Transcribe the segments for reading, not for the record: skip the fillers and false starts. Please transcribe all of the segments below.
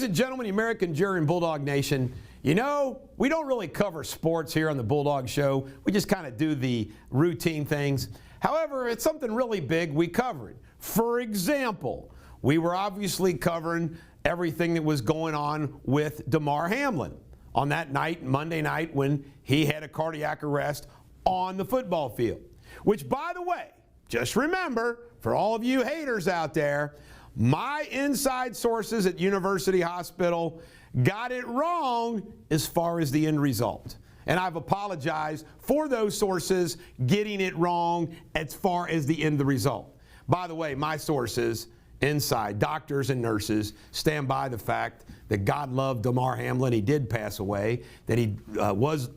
and gentlemen, the American Jury and Bulldog Nation, you know, we don't really cover sports here on the Bulldog Show. We just kind of do the routine things. However, it's something really big, we cover it. For example, we were obviously covering everything that was going on with Damar Hamlin on that night, Monday night, when he had a cardiac arrest on the football field. Which, by the way, just remember, for all of you haters out there, my inside sources at University Hospital got it wrong as far as the end result. And I've apologized for those sources getting it wrong as far as the end result. By the way, my sources inside, doctors and nurses, stand by the fact that God loved Damar Hamlin. He did pass away, that he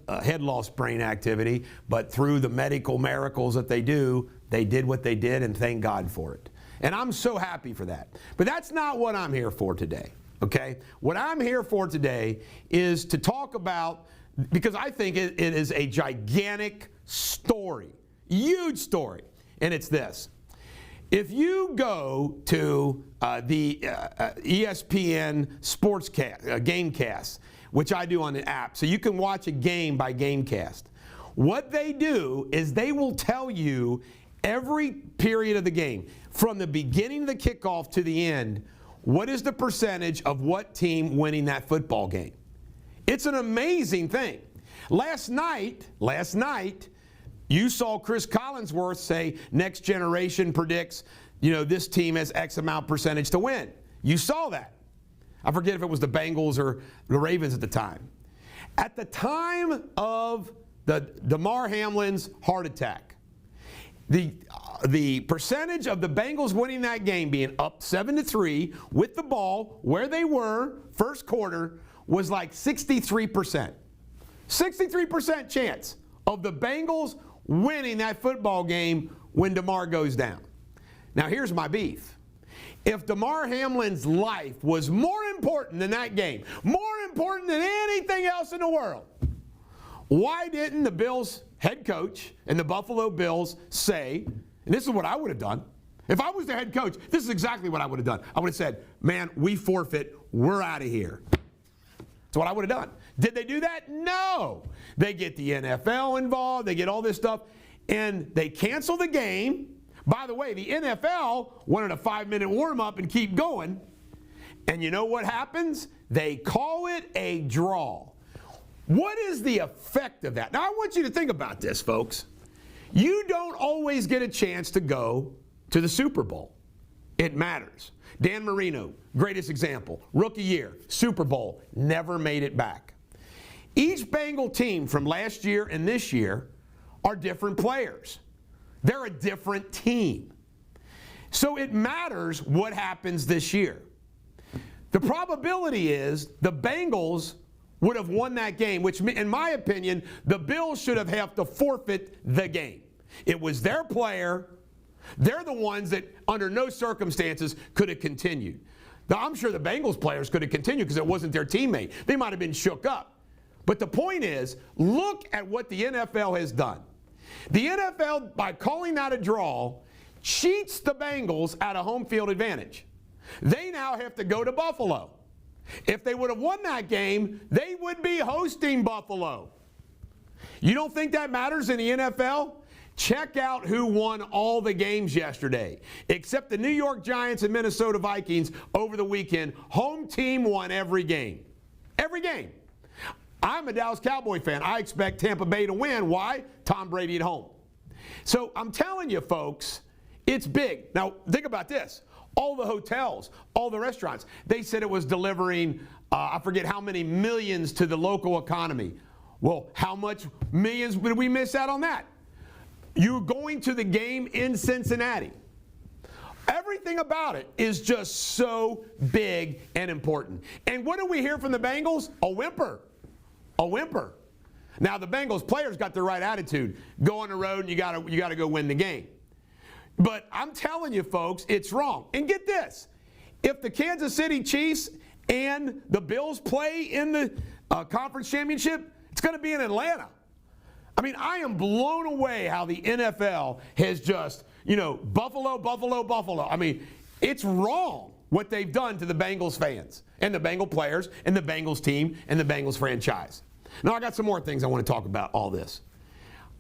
had lost brain activity, but through the medical miracles that they do, they did what they did, and thank God for it. And I'm so happy for that. But that's not what I'm here for today, okay? What I'm here for today is to talk about, because I think it is a gigantic story, huge story, and it's this. If you go to the ESPN Gamecast, which I do on the app, so you can watch a game by Gamecast, what they do is they will tell you every period of the game, from the beginning of the kickoff to the end, what is the percentage of what team winning that football game. It's an amazing thing. Last night, you saw Chris Collinsworth say Next Generation predicts, this team has X amount percentage to win. You saw that. I forget if it was the Bengals or the Ravens at the time. At the time of the Damar Hamlin's heart attack, the percentage of the Bengals winning that game being up 7-3 with the ball where they were first quarter was like 63%. 63% chance of the Bengals winning that football game when Damar goes down. Now here's my beef. If Damar Hamlin's life was more important than that game, more important than anything else in the world, why didn't the Bills head coach and the Buffalo Bills say, and this is what I would have done. If I was the head coach, this is exactly what I would have done. I would have said, man, we forfeit, we're out of here. That's what I would have done. Did they do that? No. They get the NFL involved, they get all this stuff, and they cancel the game. By the way, the NFL wanted a 5-minute warm-up and keep going. And you know what happens? They call it a draw. What is the effect of that? Now, I want you to think about this, folks. You don't always get a chance to go to the Super Bowl. It matters. Dan Marino, greatest example. Rookie year, Super Bowl, never made it back. Each Bengal team from last year and this year are different players. They're a different team. So it matters what happens this year. The probability is the Bengals would have won that game, which, in my opinion, the Bills should have to forfeit the game. It was their player. They're the ones that, under no circumstances, could have continued. Now, I'm sure the Bengals players could have continued because it wasn't their teammate. They might have been shook up. But the point is, look at what the NFL has done. The NFL, by calling that a draw, cheats the Bengals out of home field advantage. They now have to go to Buffalo. If they would have won that game, they would be hosting Buffalo. You don't think that matters in the NFL? Check out who won all the games yesterday. Except the New York Giants and Minnesota Vikings over the weekend. Home team won every game. Every game. I'm a Dallas Cowboy fan. I expect Tampa Bay to win. Why? Tom Brady at home. So I'm telling you, folks, it's big. Now, think about this. All the hotels, all the restaurants, they said it was delivering, I forget how many millions to the local economy. Well, how much millions did we miss out on that? You're going to the game in Cincinnati. Everything about it is just so big and important. And what do we hear from the Bengals? A whimper. A whimper. Now, the Bengals players got the right attitude. Go on the road and you gotta go win the game. But I'm telling you, folks, it's wrong. And get this. If the Kansas City Chiefs and the Bills play in the conference championship, it's going to be in Atlanta. I mean, I am blown away how the NFL has just, Buffalo. I mean, it's wrong. what they've done to the Bengals fans and the Bengal players and the Bengals team and the Bengals franchise. Now, I got some more things I want to talk about all this.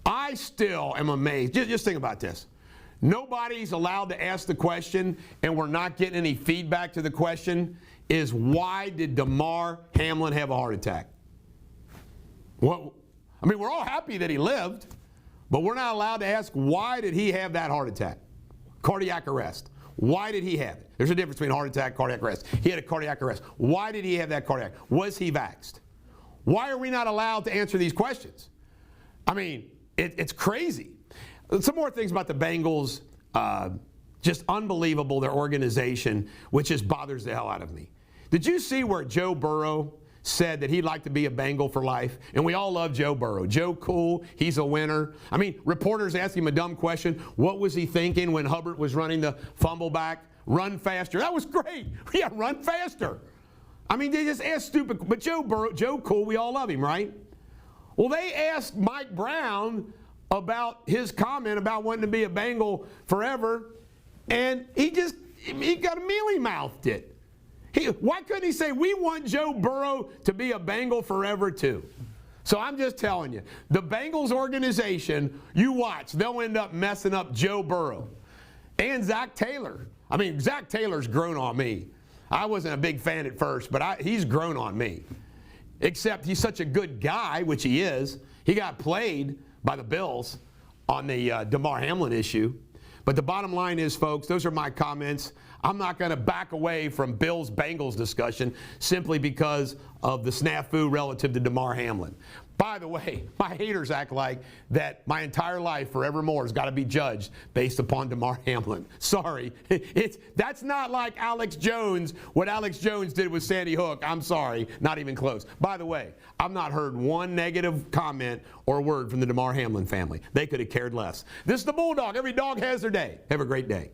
I still am amazed. Just think about this. Nobody's allowed to ask the question, and we're not getting any feedback to the question, is why did Damar Hamlin have a heart attack? Well, I mean, we're all happy that he lived, but we're not allowed to ask why did he have that heart attack? Cardiac arrest. Why did he have it? There's a difference between heart attack and cardiac arrest. He had a cardiac arrest. Why did he have that cardiac? Was he vaxxed? Why are we not allowed to answer these questions? I mean, it's crazy. Some more things about the Bengals. Just unbelievable, their organization, which just bothers the hell out of me. Did you see where Joe Burrow said that he'd like to be a Bengal for life? And we all love Joe Burrow. Joe cool, he's a winner. I mean, reporters asked him a dumb question. What was he thinking when Hubbard was running the fumble back? Run faster. That was great. Yeah, run faster. I mean, they just asked stupid. But Joe Burrow, Joe cool, we all love him, right? Well, they asked Mike Brown about his comment about wanting to be a Bengal forever, and he got a mealy-mouthed it. Why couldn't he say, we want Joe Burrow to be a Bengal forever too? So I'm just telling you, the Bengals organization, you watch, they'll end up messing up Joe Burrow and Zach Taylor. I mean, Zach Taylor's grown on me. I wasn't a big fan at first, but he's grown on me. Except he's such a good guy, which he is. He got played by the Bills on the Damar Hamlin issue. But the bottom line is, folks, those are my comments. I'm not going to back away from Bills-Bengals discussion simply because of the snafu relative to Damar Hamlin. By the way, my haters act like that my entire life forevermore has got to be judged based upon Damar Hamlin. Sorry. That's not like Alex Jones, what Alex Jones did with Sandy Hook. I'm sorry, not even close. By the way, I've not heard one negative comment or word from the Damar Hamlin family. They could have cared less. This is the Bulldog. Every dog has their day. Have a great day.